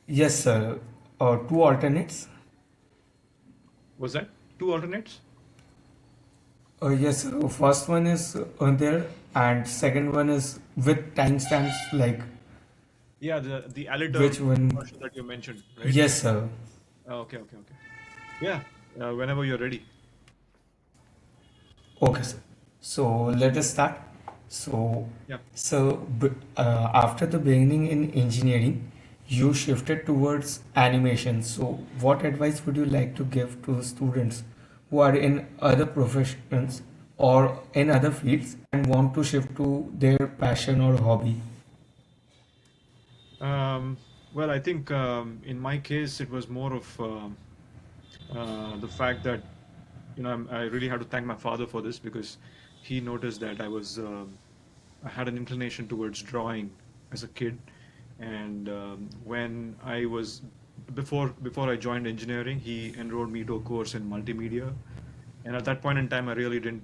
Yes, sir. Two alternates. Was that two alternates? Yes, sir. First one is there, and second one is with timestamps like Yeah, the editor which one. version that you mentioned, right? Yes, sir. Okay, okay, okay. Yeah, whenever you're ready. Okay, sir. So let us start. So, Yeah. after the beginning in engineering, you shifted towards animation. So, what advice would you like to give to students who are in other professions or in other fields and want to shift to their passion or hobby? Um, well, I think in my case, it was more of the fact that I really had to thank my father for this because he noticed that I had an inclination towards drawing as a kid, and when I was before I joined engineering, he enrolled me to a course in multimedia, and at that point in time, I didn't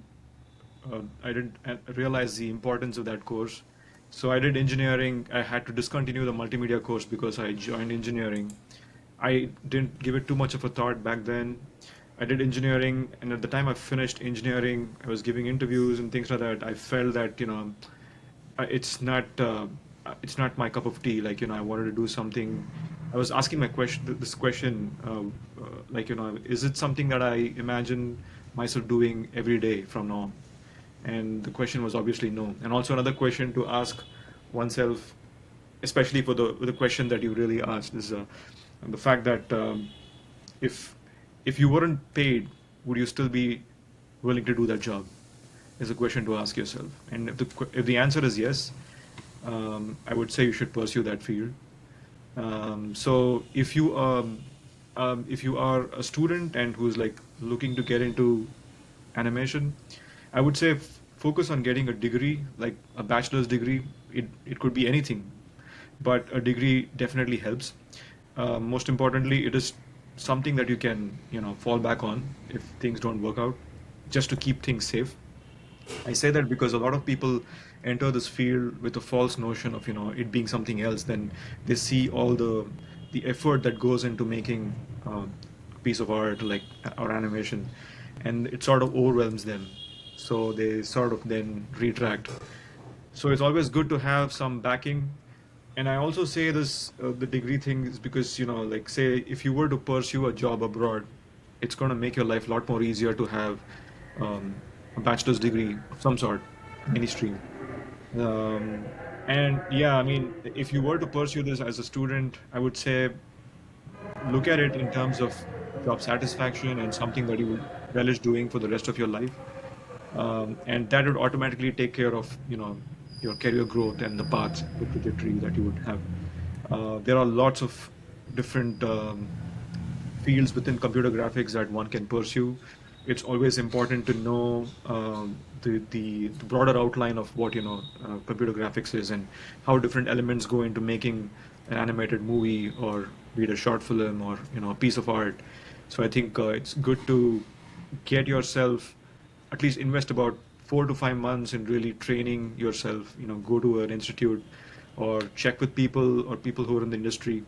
realize the importance of that course. So I did engineering. I had to discontinue the multimedia course because I joined engineering. I didn't give it too much of a thought back then. I did engineering, and at the time I finished engineering, I was giving interviews and things like that. I felt that it's not my cup of tea. Like I wanted to do something. I was asking this question, like is it something that I imagine myself doing every day from now on? And the question was obviously no. And also another question to ask oneself, especially for the question that you really asked, is the fact that if if you weren't paid, would you still be willing to do that job? Is a question to ask yourself. And if the answer is yes, I would say you should pursue that field. So if you are a student and who's like looking to get into animation, I would say focus on getting a degree, like a bachelor's degree. It could be anything, but a degree definitely helps. Most importantly, it is something that you can fall back on if things don't work out, just to keep things safe. I say that because a lot of people enter this field with a false notion of it being something else. Then they see all the effort that goes into making a piece of art like or animation, and it sort of overwhelms them. So they sort of then retract. So it's always good to have some backing. And I also say this the degree thing is because like say if you were to pursue a job abroad, it's going to make your life a lot more easier to have a bachelor's degree of some sort, any stream. And yeah, I mean, if you were to pursue this as a student, I would say look at it in terms of job satisfaction and something that you would relish doing for the rest of your life. And that would automatically take care of your career growth and the path, the trajectory that you would have. There are lots of different fields within computer graphics that one can pursue. It's always important to know the broader outline of what computer graphics is and how different elements go into making an animated movie or be it a short film or a piece of art. So I think it's good to get yourself at least invest about 4 to 5 months in really training yourself. Go to an institute or check with people or people who are in the industry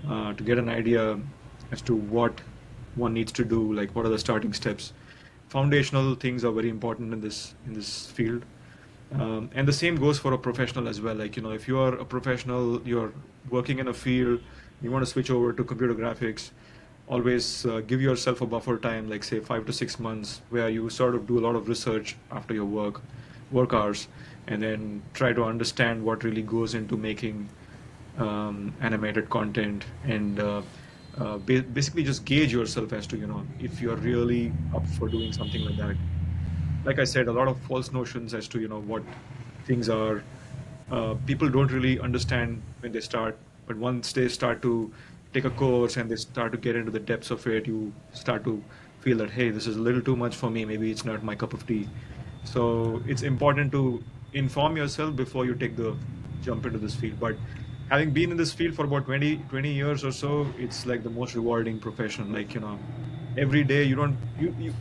to get an idea as to what one needs to do, like what are the starting steps. Foundational things are very important in this field. And the same goes for a professional as well. Like, if you are a professional, you're working in a field, you want to switch over to computer graphics, always give yourself a buffer time, like say 5 to 6 months, where you sort of do a lot of research after your work hours, and then try to understand what really goes into making animated content and basically just gauge yourself as to if you're really up for doing something like that. Like I said, a lot of false notions as to what things are. People don't really understand when they start, but once they start to take a course and they start to get into the depths of it, you start to feel that, hey, this is a little too much for me. Maybe it's not my cup of tea. So it's important to inform yourself before you take the jump into this field. But having been in this field for about 20 years or so, it's like the most rewarding profession. Like, every day you don't,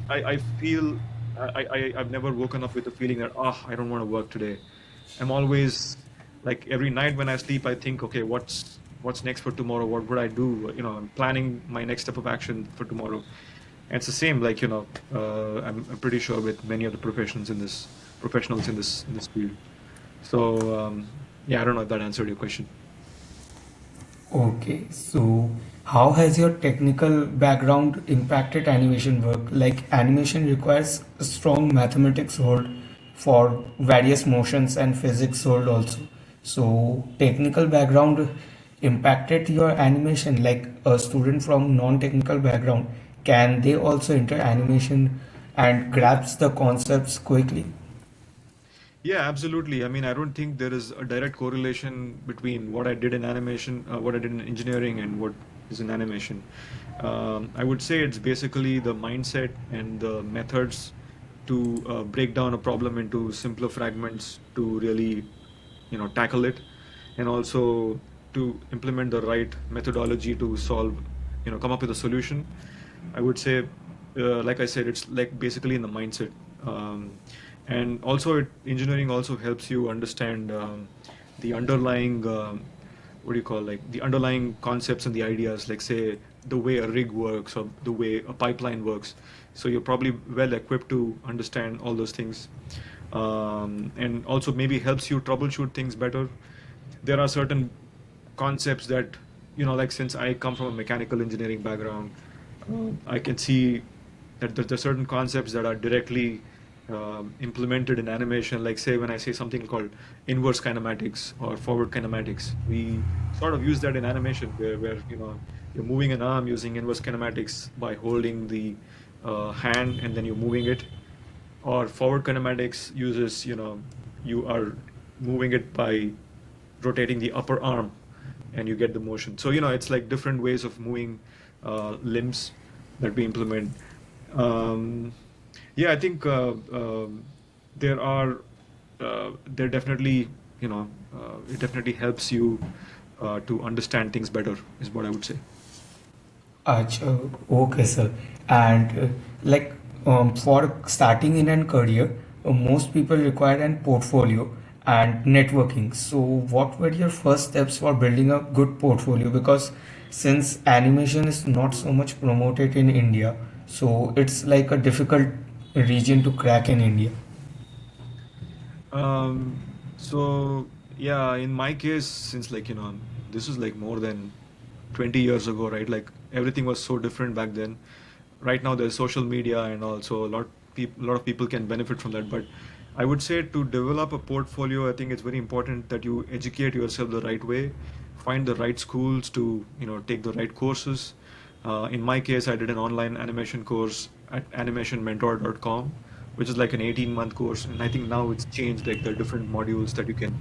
I feel, I've never woken up with the feeling that, I don't want to work today. I'm always like every night when I sleep, I think, okay, what's next for tomorrow, what would I do, I'm planning my next step of action for tomorrow. And it's the same, like, I'm pretty sure with many of the professionals in this field. So yeah, I don't know if that answered your question. Okay, so how has your technical background impacted animation work? Like animation requires a strong mathematics hold for various motions and physics hold also. So technical background impacted your animation, like a student from non-technical background, can they also enter animation and grasp the concepts quickly? Yeah, absolutely. I mean, I don't think there is a direct correlation between what I did in animation, what I did in engineering, and what is in animation. I would say it's basically the mindset and the methods to break down a problem into simpler fragments to really, tackle it, and also to implement the right methodology to solve, come up with a solution. I would say, like I said, it's like basically in the mindset. And also, engineering also helps you understand the underlying, what do you call, like the underlying concepts and the ideas, like say the way a rig works or the way a pipeline works. So you're probably well equipped to understand all those things, and also maybe helps you troubleshoot things better. There are certain concepts that, like since I come from a mechanical engineering background, I can see that there's certain concepts that are directly implemented in animation. Like say when I say something called inverse kinematics or forward kinematics, we sort of use that in animation where you're moving an arm using inverse kinematics by holding the hand and then you're moving it. Or forward kinematics uses, you are moving it by rotating the upper arm and you get the motion. So, it's like different ways of moving limbs that we implement. Um, yeah, I think there are, there definitely, it definitely helps you to understand things better, is what I would say. Acha, okay, sir. And like for starting in a career, most people require an portfolio and networking. So, what were your first steps for building a good portfolio? Because since animation is not so much promoted in India, so it's like a difficult region to crack in India. Um, so yeah, in my case, since like, this is like more than 20 years ago, right? Like everything was so different back then. Right now there's social media and also a lot of people can benefit from that. But I would say to develop a portfolio, I think it's very important that you educate yourself the right way, find the right schools to, take the right courses. In my case, I did an online animation course at animationmentor.com, which is like an 18-month course. And I think now it's changed, like the different modules that you can,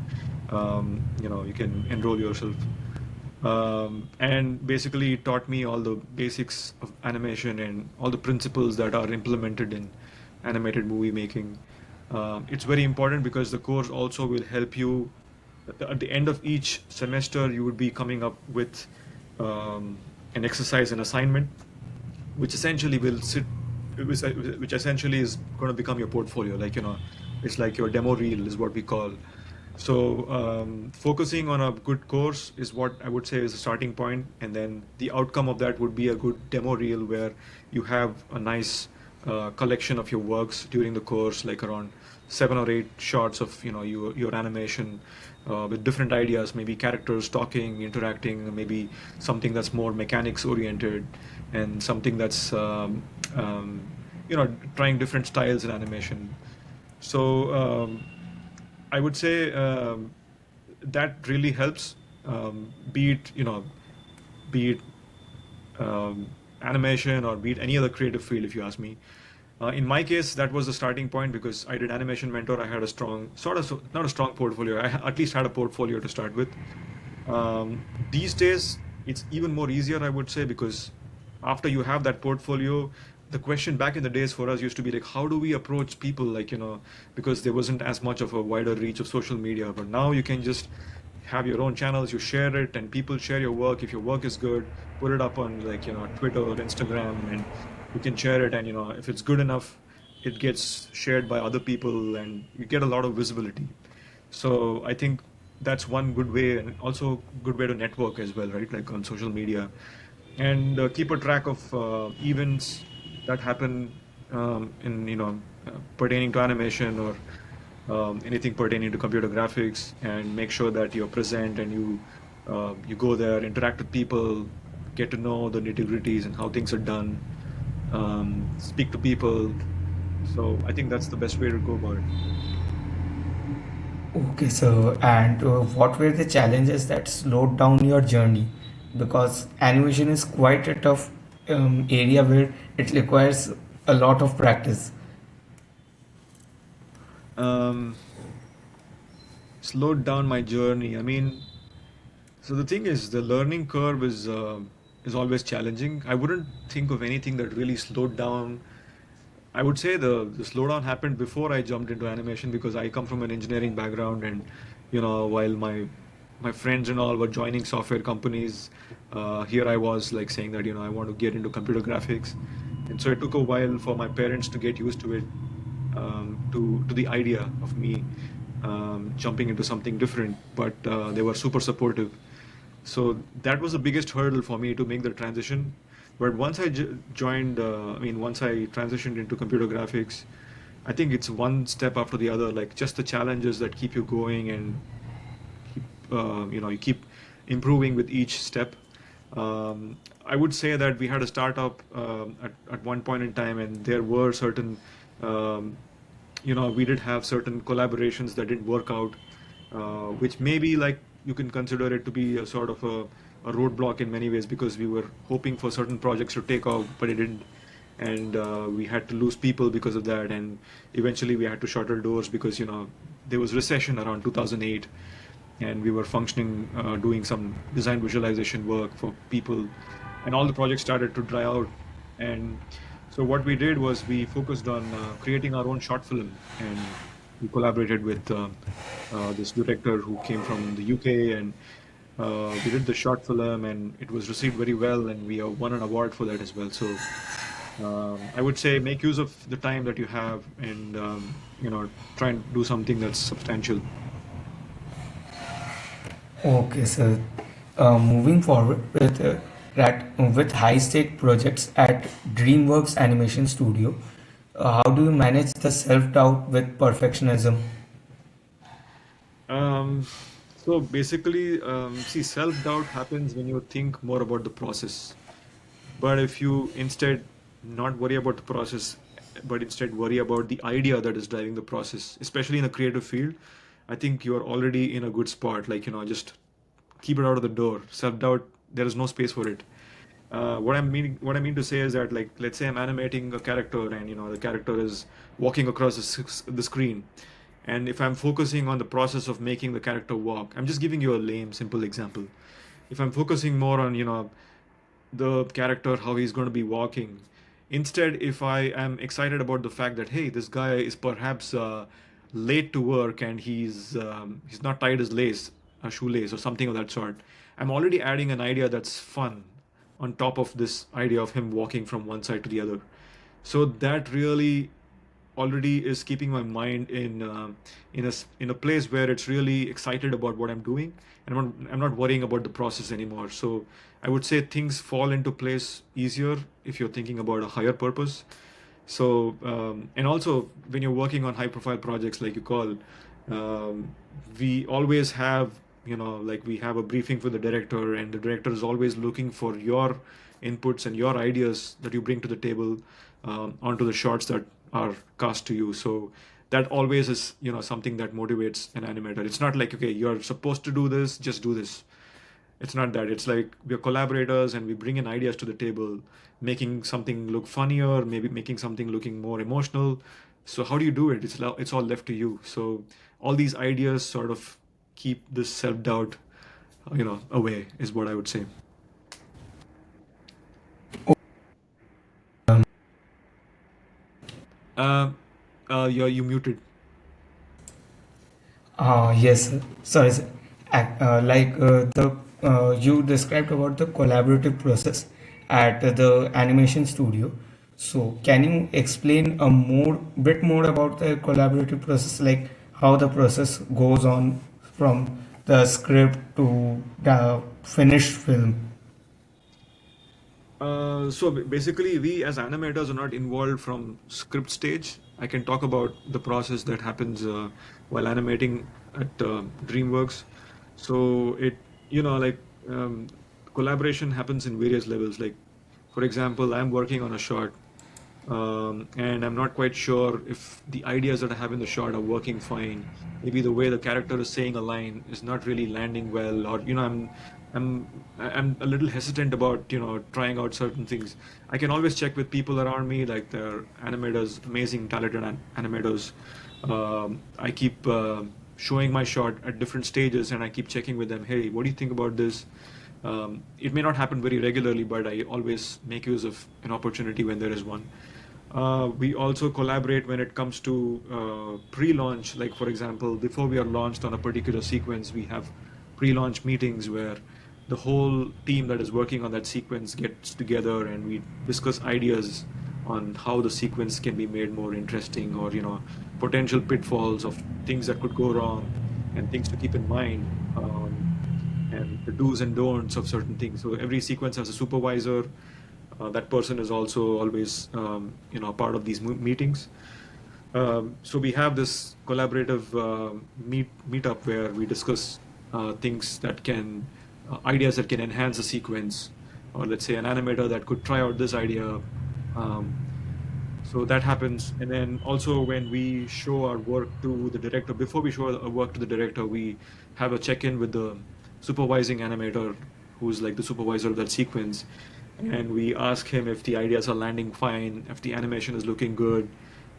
you can enroll yourself. And basically it taught me all the basics of animation and all the principles that are implemented in animated movie making. It's very important because the course also will help you at the end of each semester. You would be coming up with an exercise, an assignment, which essentially will which essentially is going to become your portfolio. Like, it's like your demo reel is what we call. So focusing on a good course is what I would say is a starting point, and then the outcome of that would be a good demo reel where you have a nice collection of your works during the course, like around 7 or 8 shots of your animation with different ideas, maybe characters talking, interacting, maybe something that's more mechanics oriented, and something that's trying different styles in animation. So I would say that really helps. Be it be it animation or be it any other creative field, if you ask me. In my case, that was the starting point because I did Animation Mentor. I had a strong, sort of, not a strong portfolio. At least had a portfolio to start with. These days, it's even more easier, I would say, because after you have that portfolio, the question back in the days for us used to be like, how do we approach people? Like, because there wasn't as much of a wider reach of social media. But now you can just have your own channels, you share it, and people share your work. If your work is good, put it up on like, Twitter or Instagram, and you can share it. And, if it's good enough, it gets shared by other people and you get a lot of visibility. So I think that's one good way, and also good way to network as well, right? Like on social media, and keep a track of events that happen in pertaining to animation or anything pertaining to computer graphics, and make sure that you're present and you go there, interact with people, get to know the nitty-gritties and how things are done, speak to people. So I think that's the best way to go about it. Okay, so and what were the challenges that slowed down your journey? Because animation is quite a tough area where it requires a lot of practice. Um, Slowed down my journey. I mean, so the thing is, the learning curve is always challenging. I wouldn't think of anything that really slowed down. I would say the slowdown happened before I jumped into animation, because I come from an engineering background, and while my friends and all were joining software companies, here I was like saying that I want to get into computer graphics, and so it took a while for my parents to get used to it, to the idea of me jumping into something different, but they were super supportive. So that was the biggest hurdle for me to make the transition. But once I joined, once I transitioned into computer graphics, I think it's one step after the other, like just the challenges that keep you going, and you keep improving with each step. I would say that we had a startup at one point in time, and there were certain, um, we did have certain collaborations that didn't work out, which maybe like you can consider it to be a sort of a roadblock in many ways, because we were hoping for certain projects to take off, but it didn't. And we had to lose people because of that. And eventually we had to shutter doors because, there was recession around 2008, and we were functioning, doing some design visualization work for people, and all the projects started to dry out. And so what we did was we focused on creating our own short film, and we collaborated with this director who came from the UK, and we did the short film, and it was received very well, and we won an award for that as well. So I would say make use of the time that you have, and try and do something that's substantial. Okay, so moving forward with high stake projects at DreamWorks Animation Studio, how do you manage the self doubt with perfectionism? Um, so basically, see, self-doubt happens when you think more about the process. But if you instead not worry about the process, but instead worry about the idea that is driving the process, especially in a creative field, I think you're already in a good spot. Like, just keep it out of the door. Self-doubt, there is no space for it. What I mean to say is that, like, let's say I'm animating a character, and the character is walking across the screen, and if I'm focusing on the process of making the character walk, I'm just giving you a lame, simple example. If I'm focusing more on the character, how he's going to be walking, instead, if I am excited about the fact that, hey, this guy is perhaps late to work, and he's not tied his lace, a shoelace or something of that sort, I'm already adding an idea that's fun on top of this idea of him walking from one side to the other. So that really already is keeping my mind in a place where it's really excited about what I'm doing, and I'm not worrying about the process anymore. So I would say things fall into place easier if you're thinking about a higher purpose. So and also when you're working on high profile projects like you call, um, we always have, like, we have a briefing for the director, and the director is always looking for your inputs and your ideas that you bring to the table, onto the shots that are cast to you. So that always is, something that motivates an animator. It's not like, okay, you're supposed to do this, just do this. It's not that. It's like we're collaborators, and we bring in ideas to the table, making something look funnier, maybe making something looking more emotional. So how do you do it? It's all left to you. So all these ideas sort of keep this self-doubt, away, is what I would say. Uh, you muted. Yes, sir. Sorry, sir. Like the you described about the collaborative process at the animation studio. So, can you explain a bit more about the collaborative process, like how the process goes on from the script to the finished film? Basically, we as animators are not involved from script stage. I can talk about the process that happens while animating at DreamWorks. So like um, collaboration happens in various levels. Like, for example, I'm working on a shot, and I'm not quite sure if the ideas that I have in the shot are working fine. Maybe the way the character is saying a line is not really landing well, or I'm a little hesitant about trying out certain things. I can always check with people around me, like the animators, amazing, talented animators. I keep showing my shot at different stages, and I keep checking with them. Hey, what do you think about this? It may not happen very regularly, but I always make use of an opportunity when there is one. We also collaborate when it comes to pre-launch. Like, for example, before we are launched on a particular sequence, we have pre-launch meetings where the whole team that is working on that sequence gets together and we discuss ideas on how the sequence can be made more interesting, or potential pitfalls of things that could go wrong and things to keep in mind. And the do's and don'ts of certain things. So every sequence has a supervisor. That person is also always, a part of these meetings. So we have this collaborative meetup where we discuss things that can, ideas that can enhance the sequence, or let's say an animator that could try out this idea. Um, so that happens. And then also when we show our work to the director, before we show our work to the director, we have a check-in with the supervising animator, who's like the supervisor of that sequence. And we ask him if the ideas are landing fine, if the animation is looking good,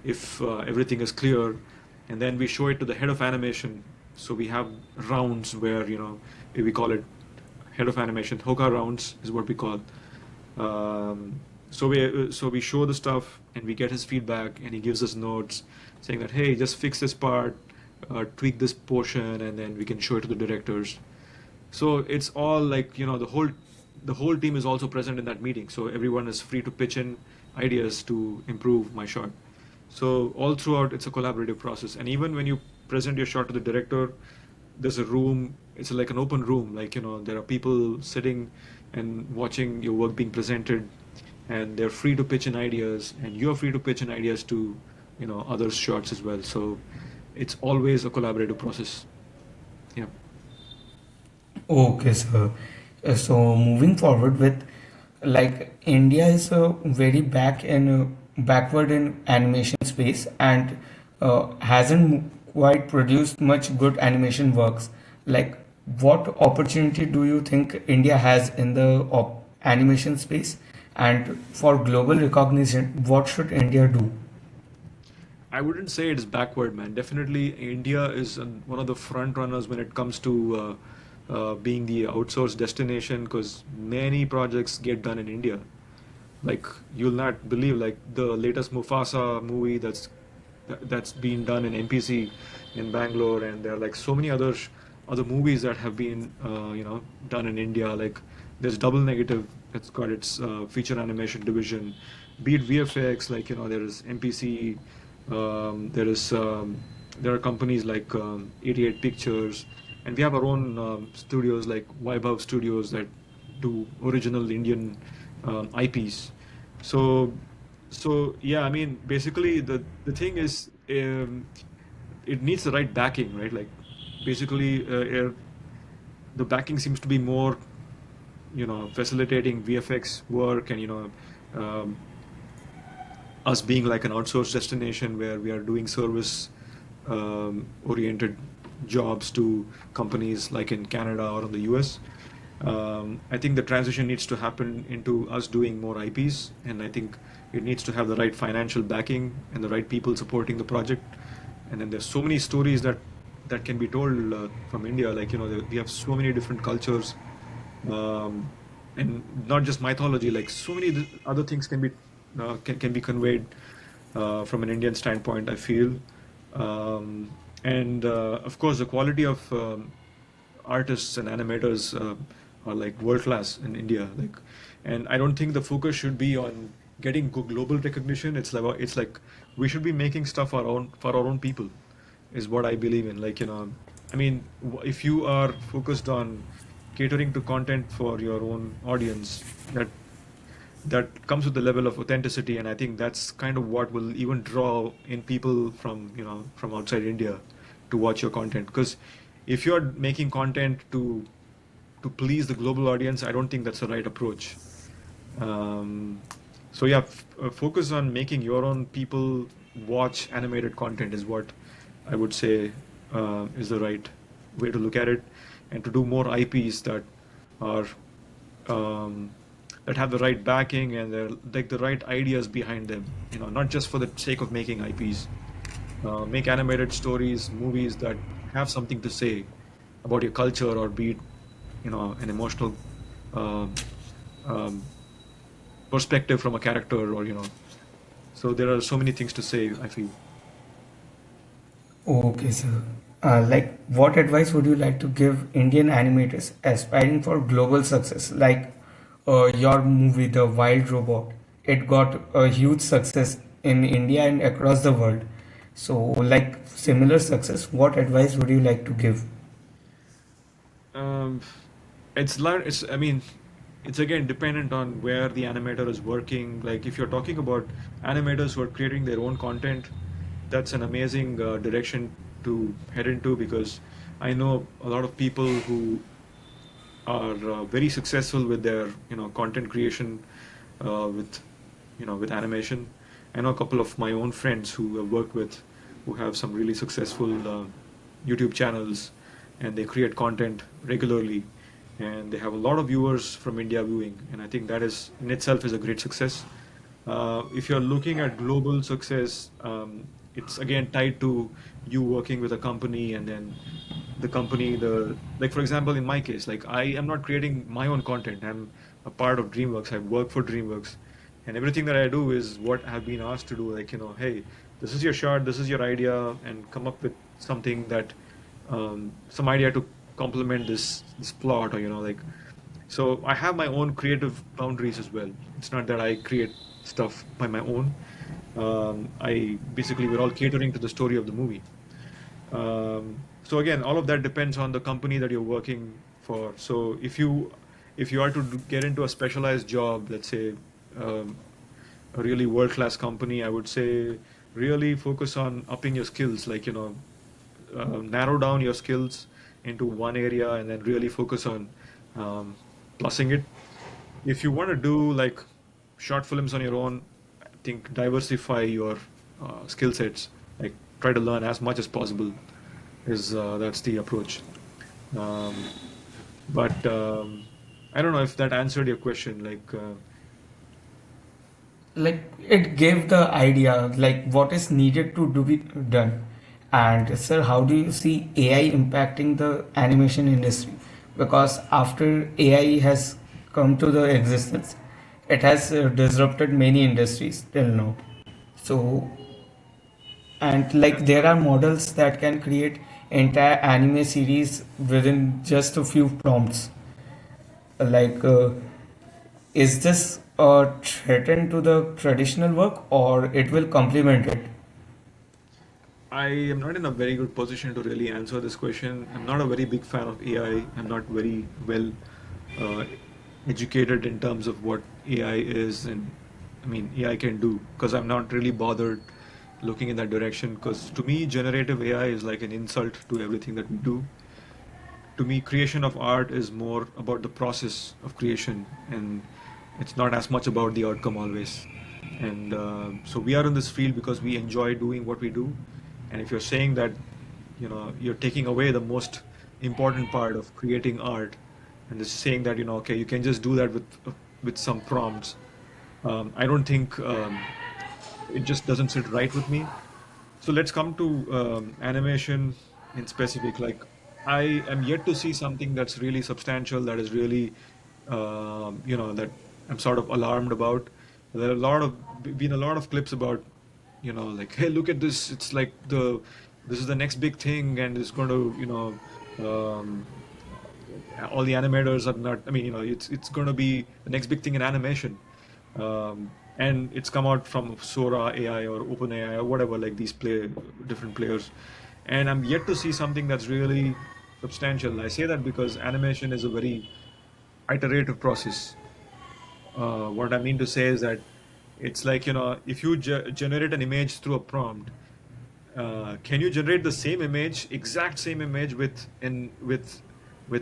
if everything is clear. And then we show it to the head of animation. So we have rounds where, we call it head of animation. Hoka rounds is what we call. So we show the stuff and we get his feedback, and he gives us notes saying that, hey, just fix this part, tweak this portion, and then we can show it to the directors. So it's all like, the whole team is also present in that meeting. So everyone is free to pitch in ideas to improve my shot. So all throughout, it's a collaborative process. And even when you present your shot to the director, there's a room, it's like an open room. Like, there are people sitting and watching your work being presented, and they're free to pitch in ideas, and you're free to pitch in ideas to, others' shots as well. So it's always a collaborative process. Yeah. Okay, sir. So moving forward with, like, India is very backward in animation space, and hasn't quite produced much good animation works. Like, what opportunity do you think India has in the animation space, and for global recognition, what should India do? I wouldn't say it's backward, man. Definitely, India is one of the front runners when it comes to being the outsourced destination, because many projects get done in India. Like, you'll not believe, like the latest Mufasa movie that's been done in NPC in Bangalore, and there are like so many other movies that have been done in India. Like, there's Double Negative, it's got its feature animation division. Be it VFX, like there is MPC, there is there are companies like 88 Pictures, and we have our own studios like Vaibhav Studios that do original Indian IPs. So, yeah, I mean, basically the thing is, it needs the right backing, right? Like, basically, the backing seems to be more, facilitating VFX work, and um, us being like an outsourced destination where we are doing service oriented jobs to companies like in Canada or in the US. I think the transition needs to happen into us doing more IPs, and I think it needs to have the right financial backing and the right people supporting the project. And then there's so many stories that can be told from India. Like, we have so many different cultures, um, and not just mythology. Like, so many other things can be conveyed from an Indian standpoint, I feel. And of course, the quality of artists and animators are like world class in India. Like, and I don't think the focus should be on getting global recognition. It's like we should be making stuff our own for our own people, is what I believe in. Like, I mean, if you are focused on catering to content for your own audience, that comes with the level of authenticity, and I think that's kind of what will even draw in people from, from outside India to watch your content. Because if you're making content to please the global audience, I don't think that's the right approach. Um, so yeah, focus on making your own people watch animated content is what I would say is the right way to look at it, and to do more IPs are um, that have the right backing and they're like the right ideas behind them. Not just for the sake of making IPs. Make animated stories, movies that have something to say about your culture, or be it, an emotional um, um, perspective from a character, or so there are so many things to say, I feel. Okay, sir. Like, what advice would you like to give Indian animators aspiring for global success? Like, your movie, The Wild Robot, it got a huge success in India and across the world. So, like, similar success, what advice would you like to give? um, it's I mean, it's again dependent on where the animator is working. Like, if you're talking about animators who are creating their own content, that's an amazing direction to head into, because I know a lot of people who are very successful with their content creation, with with animation. I know a couple of my own friends who I've worked with who have some really successful YouTube channels, and they create content regularly, and they have a lot of viewers from India viewing, and I think that is in itself is a great success. If you're looking at global success, it's again tied to you working with a company, and then the company, like for example, in my case, like I am not creating my own content. I'm a part of DreamWorks. I work for DreamWorks, and everything that I do is what I've been asked to do. Like, hey, this is your shot, this is your idea, and come up with something that, some idea to complement this plot, or like. So I have my own creative boundaries as well. It's not that I create stuff by my own. I basically, we're all catering to the story of the movie. So again, all of that depends on the company that you're working for. So if you are to get into a specialized job, let's say, um, a really world-class company, I would say really focus on upping your skills. Like, narrow down your skills into one area, and then really focus on um, plussing it. If you want to do like short films on your own, I think diversify your skill sets. Like, try to learn as much as possible. Is That's the approach. Um, but I don't know if that answered your question. Like, Like, it gave the idea, like, what is needed to do be done. And, sir, how do you see AI impacting the animation industry? Because after AI has come to the existence, it has disrupted many industries till now. So, and yeah, like, there are models that can create entire anime series within just a few prompts. Like, is this a threat to the traditional work, or it will complement it? I am not in a very good position to really answer this question. I'm not a very big fan of AI. I'm not very well uh, educated in terms of what AI is, and I mean AI can do, because I'm not really bothered looking in that direction. Because to me, generative AI is like an insult to everything that we do. To me, creation of art is more about the process of creation, and it's not as much about the outcome always. And so we are in this field because we enjoy doing what we do. And if you're saying that, you're taking away the most important part of creating art, and just saying that, okay, you can just do that with some prompts, I don't think, it just doesn't sit right with me. So let's come to animation in specific. Like, I am yet to see something that's really substantial, that is really, that I'm sort of alarmed about. There are been a lot of clips about, like, hey, look at this. It's like this is the next big thing, and it's going to, all the animators are not. I mean, it's going to be the next big thing in animation, and it's come out from Sora AI or OpenAI or whatever, like these different players, and I'm yet to see something that's really substantial. I say that because animation is a very iterative process. What I mean to say is that it's like, if you generate an image through a prompt, can you generate the same image, exact same image, with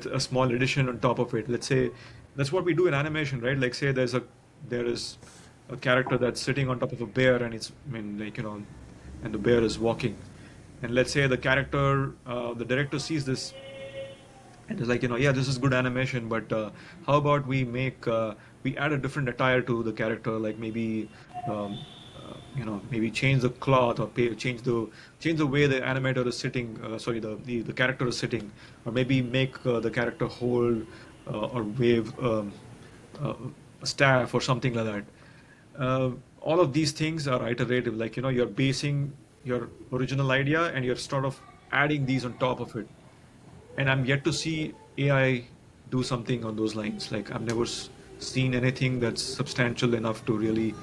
a small addition on top of it? Let's say that's what we do in animation, right? Like, say there is a character that's sitting on top of a bear, and it's, I mean, like, and the bear is walking, and let's say the director sees this and it's like, yeah, this is good animation, but how about we add a different attire to the character, like maybe maybe change the cloth, or change the way the animator is sitting, sorry, the character is sitting, or maybe make the character hold or wave uh, a staff or something like that. All of these things are iterative, like, you're basing your original idea and you're sort of adding these on top of it, and I'm yet to see AI do something on those lines. Like, I've never seen anything that's substantial enough to really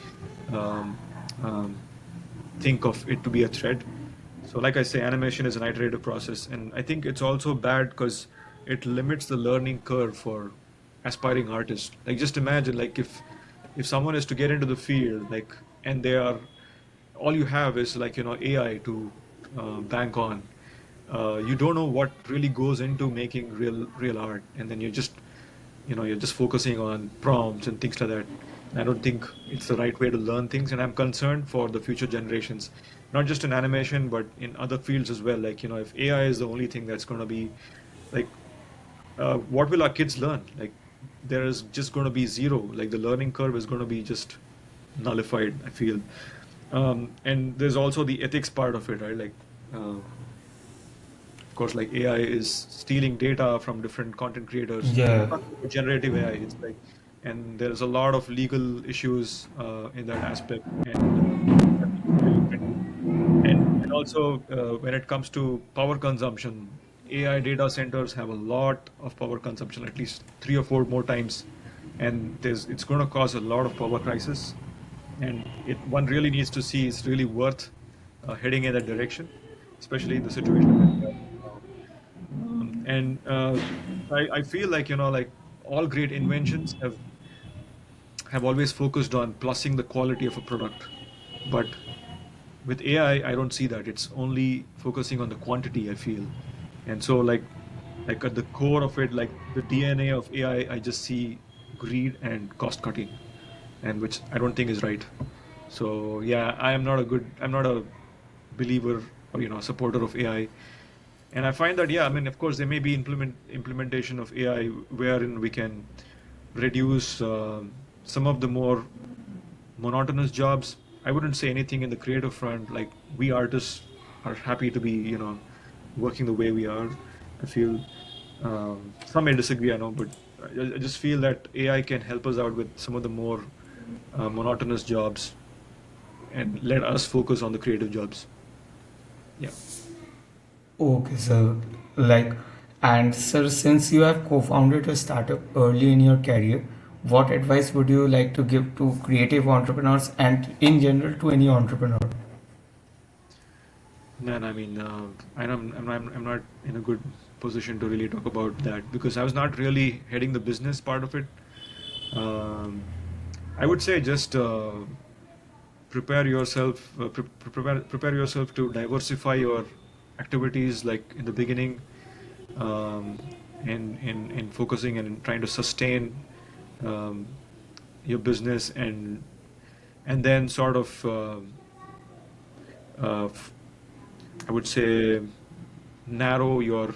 um, um, think of it to be a threat. So, like I say, animation is an iterative process, and I think it's also bad because it limits the learning curve for aspiring artists. Like, just imagine, like, if someone is to get into the field, like, and they are all you have is, like, AI to bank on. You don't know what really goes into making real art, and then you're just focusing on prompts and things like that. And I don't think it's the right way to learn things, and I'm concerned for the future generations, not just in animation but in other fields as well. Like, if AI is the only thing that's going to be, like, what will our kids learn? Like, there is just going to be zero. Like, the learning curve is going to be just nullified, I feel. And there's also the ethics part of it, right? Like, of course, like, AI is stealing data from different content creators. Yeah. Not generative AI. It's like, and there's a lot of legal issues in that aspect, and that we need to look into. And also, when it comes to power consumption, AI data centers have a lot of power consumption, at least 3 or 4 more times, and it's going to cause a lot of power crisis. And one really needs to see it's really worth heading in that direction, especially in the situation that we are in now. And I feel like, like, all great inventions have always focused on plussing the quality of a product, but with AI, I don't see that. It's only focusing on the quantity, I feel. And so, like at the core of it, like the DNA of AI, I just see greed and cost cutting, and which I don't think is right. So yeah, I'm not a believer, or, supporter of AI. And I find that, yeah, I mean, of course, there may be implementation of AI wherein we can reduce some of the more monotonous jobs. I wouldn't say anything in the creative front. Like, we artists are happy to be, working the way we are. I feel some may disagree, I know, but I just feel that AI can help us out with some of the more monotonous jobs and let us focus on the creative jobs. Yeah. Okay, sir. Like, and sir, since you have co-founded a startup early in your career, what advice would you like to give to creative entrepreneurs and in general to any entrepreneur? Man, I mean, I'm not in a good position to really talk about that because I was not really heading the business part of it. Um, I would say just prepare yourself to diversify your activities, like in the beginning, in focusing and trying to sustain um, your business, and then sort of f- I would say narrow your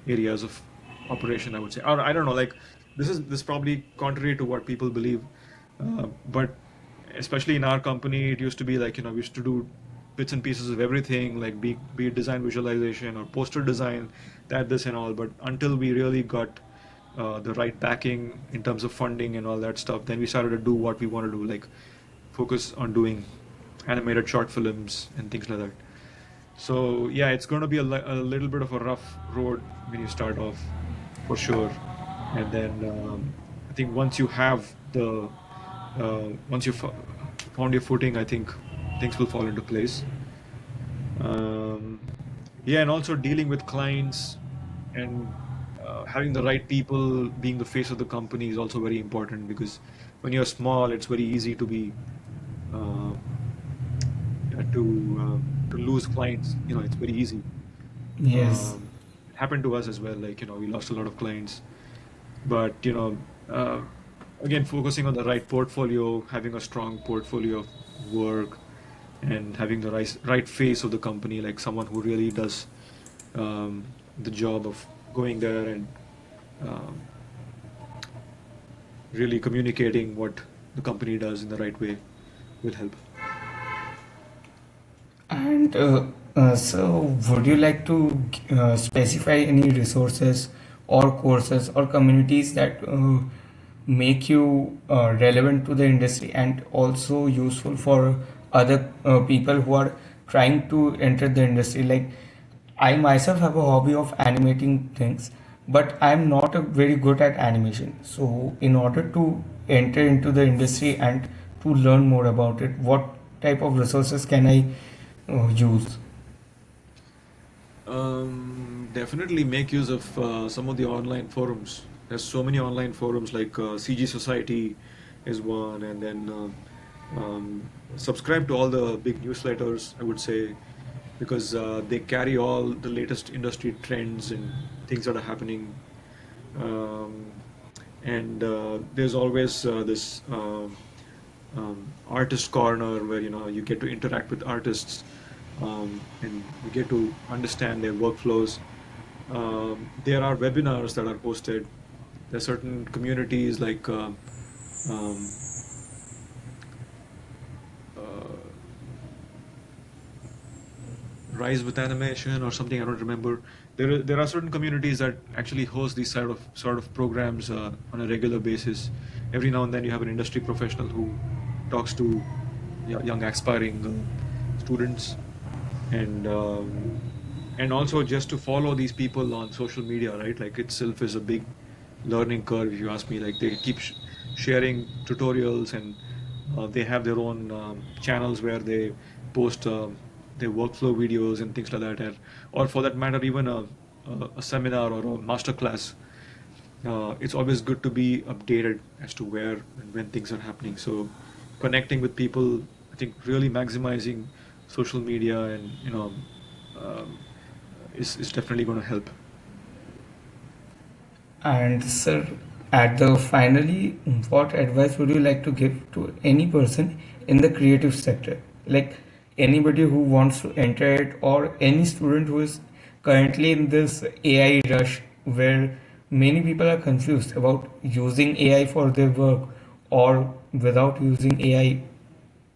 areas of operation, I would say. Or I don't know, like, this is probably contrary to what people believe, but especially in our company, it used to be like, we used to do bits and pieces of everything, like, be it design visualization or poster design, that, this and all. But until we really got the right backing in terms of funding and all that stuff, then we started to do what we want to do, like focus on doing animated short films and things like that. So yeah, it's going to be a little bit of a rough road when you start off, for sure. And then I think once you found your footing, I think things will fall into place. Um, Yeah, and also dealing with clients and having the right people being the face of the company is also very important, because when you're small, it's very easy to be uh, yeah, to lose clients. It's very easy. Yes. It happened to us as well. Like, we lost a lot of clients, but uh, again, focusing on the right portfolio, having a strong portfolio of work, and having the right face of the company, like someone who really does the job of going there and um, really communicating what the company does in the right way will help. And so, would you like to specify any resources or courses or communities that make you relevant to the industry and also useful for other people who are trying to enter the industry? Like, I myself have a hobby of animating things, but I'm not very good at animation. So, in order to enter into the industry and to learn more about it, what type of resources can I use? Definitely make use of some of the online forums. There's so many online forums, like CG Society is one, and then subscribe to all the big newsletters, I would say, because they carry all the latest industry trends and things that are happening. Um, and there's always this artist corner where you get to interact with artists, and you get to understand their workflows. There are webinars that are posted. There are certain communities like um, uh, Rise with Animation or something. I don't remember. There are certain communities that actually host these sort of programs on a regular basis. Every now and then you have an industry professional who talks to young aspiring students, and also just to follow these people on social media, right? Like, itself is a big learning curve, if you ask me. Like, they keep sharing tutorials, and they have their own channels where they post their workflow videos and things like that, or for that matter, even a seminar or a master class. It's always good to be updated as to where and when things are happening. So connecting with people, I think really maximizing social media and um, is definitely going to help. And sir, at the finally, what advice would you like to give to any person in the creative sector? Like anybody who wants to enter it, or any student who is currently in this AI rush where many people are confused about using AI for their work or without using AI.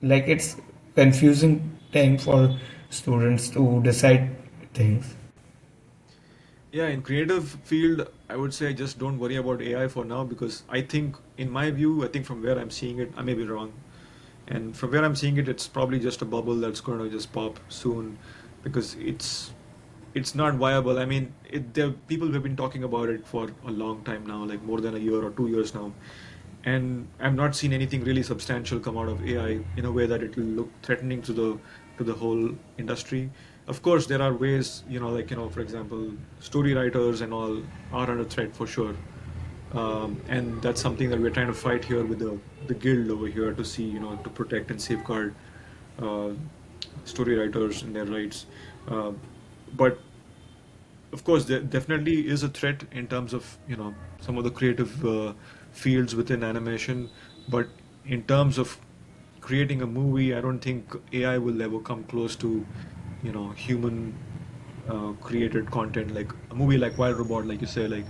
Like it's confusing time for students to decide things. Yeah, in creative field, I would say just don't worry about AI for now, because I think, in my view, I think from where I'm seeing it, I may be wrong. And from where I'm seeing it, it's probably just a bubble that's going to just pop soon, because it's not viable. I mean, there people have been talking about it for a long time now, like more than a year or 2 years now, and I've not seen anything really substantial come out of AI in a way that it will look threatening to the whole industry. Of course, there are ways, like, for example, story writers and all are under threat for sure. And that's something that we're trying to fight here with the guild over here, to see, to protect and safeguard uh, story writers and their rights. Uh, but of course, there definitely is a threat in terms of some of the creative fields within animation. But in terms of creating a movie, I don't think AI will ever come close to human created content. Like a movie like Wild Robot, like you say, like,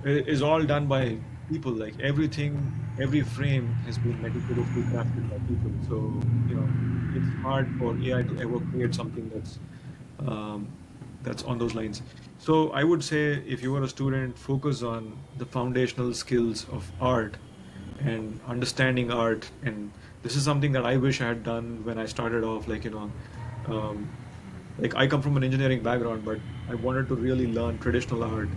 is all done by people. Like, everything, every frame has been meticulously crafted by people. So it's hard for AI to ever create something um, that's on those lines. So I would say, if you are a student, focus on the foundational skills of art and understanding art. And this is something that I wish I had done when I started off. Um, like, I come from an engineering background, but I wanted to really learn traditional art,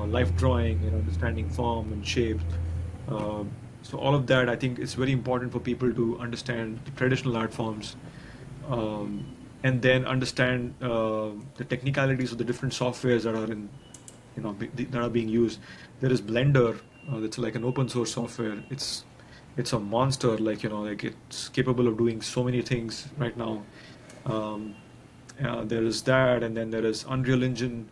life drawing, and understanding form and shapes. So all of that, I think it's very important for people to understand the traditional art forms, um, and then understand the technicalities of the different softwares that are in, that are being used. There is Blender, that's like an open source software. It's a monster, like, like it's capable of doing so many things right now. Um, there is that, and then there is Unreal Engine.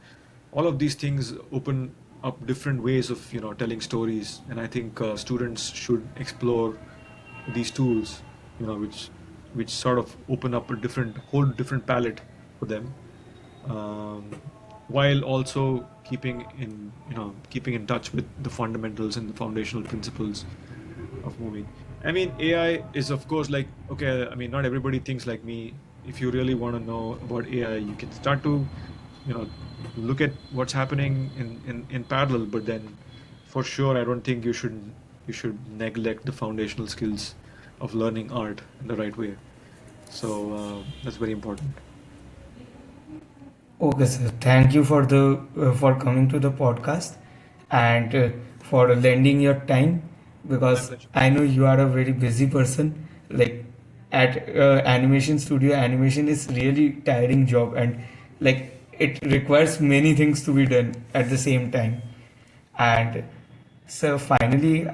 All of these things open up different ways of, telling stories, and I think students should explore these tools, which sort of open up a whole different palette for them, um, while also keeping in touch with the fundamentals and the foundational principles of moving. I mean, AI is, of course, like, okay, I mean, not everybody thinks like me. If you really want to know about AI, you can start to, you know, look at what's happening in parallel, but then for sure, I don't think you should neglect the foundational skills of learning art in the right way. So that's very important. Okay, sir. Thank you for coming to the podcast and for lending your time, My because pleasure. I know you are a very busy person. Like at animation studio, animation is really tiring job, and like it requires many things to be done at the same time. And so finally,